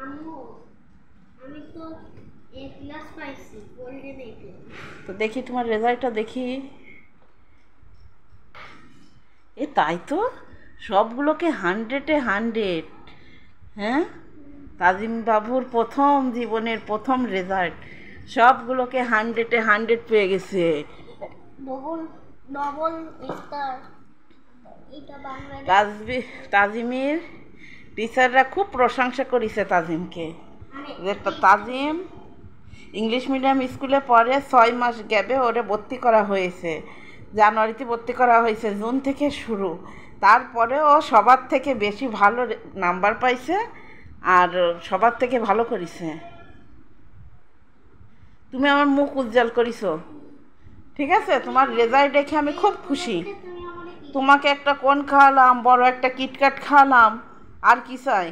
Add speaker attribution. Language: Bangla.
Speaker 1: আম্মু আমি তো এ প্লাস পাইছি, গোল্ডেন এ প্লাস।
Speaker 2: তো দেখি তোমার রেজাল্টটা দেখি। এ তাই তো, সবগুলোকে 100-এ 100। হ্যাঁ, তাজিম বাবুর প্রথম জীবনের প্রথম রেজাল্ট, সবগুলোকে 100-এ 100 পেয়ে গেছে।
Speaker 1: Double double star. এটা
Speaker 2: তাজিমের টিচাররা খুব প্রশংসা করেছে তাজিমকে, যে তাজিম ইংলিশ মিডিয়াম স্কুলে পড়ে 6 মাস গ্যাপে ওরে ভর্তি করা হয়েছে। জানুয়ারিতে ভর্তি করা হয়েছে, জুন থেকে শুরু। তারপরে ও সবার থেকে বেশি ভালো নাম্বার পাইছে আর সবার থেকে ভালো করেছে। তুমি আমার মুখ উজ্জ্বল করিছো। ঠিক আছে, তোমার রেজাল্ট দেখে আমি খুব খুশি। তোমাকে একটা কোন খাওয়ালাম, বড় একটা কিটক্যাট খাওয়ালাম, আর কি চাই?